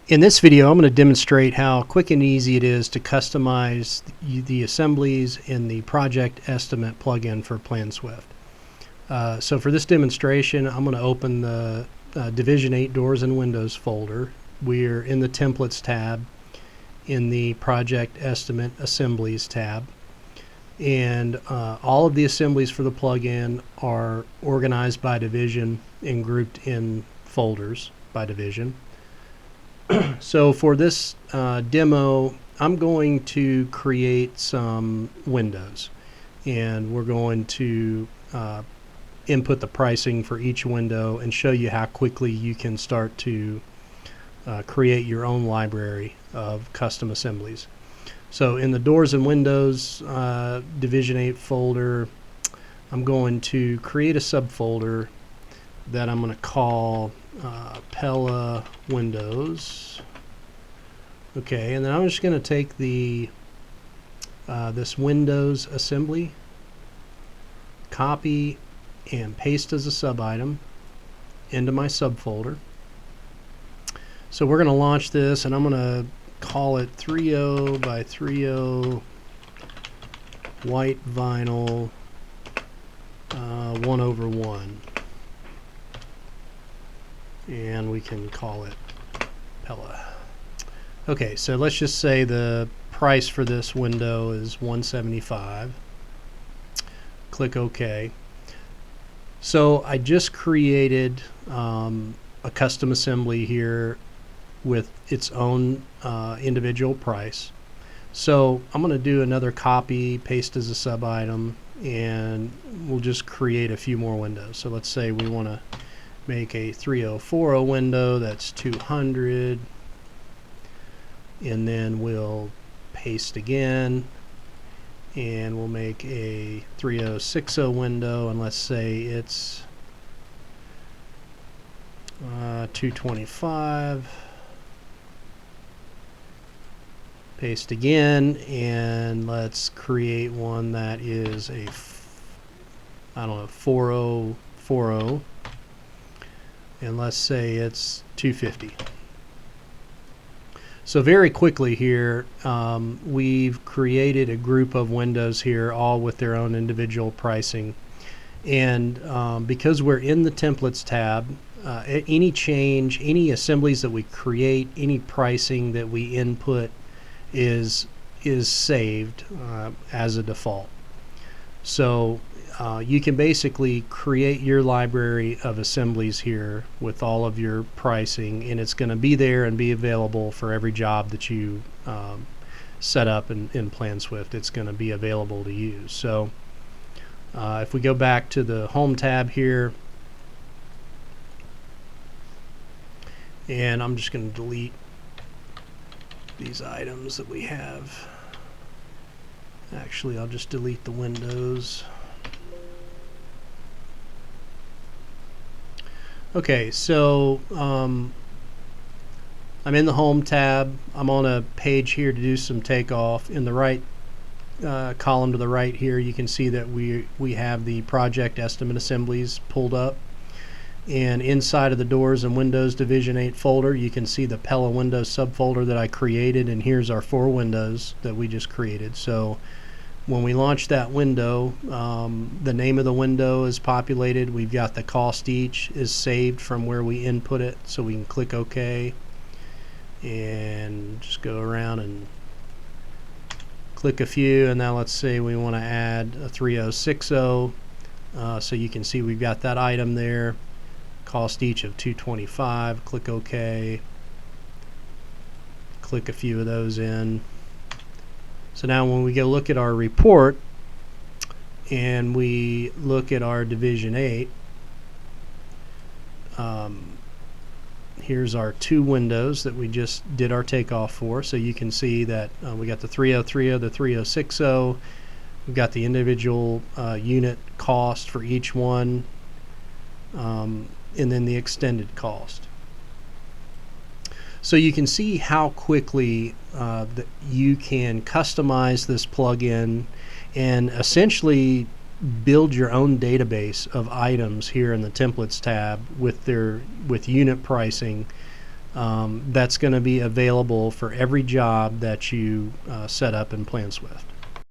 In this video, I'm going to demonstrate how quick and easy it is to customize the assemblies in the project estimate plugin for PlanSwift. So for this demonstration, I'm going to open the Division 8 Doors and Windows folder. We're in the Templates tab in the Project Estimate Assemblies tab. And all of the assemblies for the plugin are organized by division and grouped in folders by division. So for this demo, I'm going to create some windows, and we're going to input the pricing for each window and show you how quickly you can start to create your own library of custom assemblies. So in the Doors and Windows Division 8 folder, I'm going to create a subfolder that I'm going to call Pella Windows. Okay, and then I'm just going to take the this Windows assembly, copy and paste as a sub-item into my subfolder. So we're going to launch this, and I'm going to call it 3.0 by 3.0 white vinyl 1/1. And we can call it Pella. Okay, so let's just say the price for this window is $175. Click OK. So I just created a custom assembly here with its own individual price. So I'm going to do another copy, paste as a sub-item, and we'll just create a few more windows. So let's say we want to make a 3.0/4.0 window that's 200, and then we'll paste again, and we'll make a 3.0/6.0 window, and let's say it's 225. Paste again, and let's create one that is a 4.0/4.0, and let's say it's 250. So very quickly here, we've created a group of windows here, all with their own individual pricing. And because we're in the Templates tab, any change, any assemblies that we create, any pricing that we input is saved as a default. So you can basically create your library of assemblies here with all of your pricing, and it's going to be there and be available for every job that you set up in PlanSwift. It's going to be available to use. So if we go back to the Home tab here, and I'm just going to delete these items that we have. Actually, I'll just delete the windows. Okay, so I'm in the Home tab. I'm on a page here to do some takeoff. In the right column to the right here, you can see that we have the project estimate assemblies pulled up. And inside of the Doors and Windows Division 8 folder, you can see the Pella Windows subfolder that I created, and here's our 4 windows that we just created. So when we launch that window, the name of the window is populated. We've got the cost each is saved from where we input it, so we can click OK and just go around and click a few. And now let's say we want to add a 3.0/6.0, so you can see we've got that item there. Cost each of $225. Click OK. Click a few of those in. So now when we go look at our report and we look at our Division 8, here's our 2 windows that we just did our takeoff for. So you can see that we got the 3.0/3.0, the 3.0/6.0. We've got the individual unit cost for each one, and then the extended cost. So you can see how quickly that you can customize this plugin and essentially build your own database of items here in the Templates tab with unit pricing that's going to be available for every job that you set up in PlanSwift.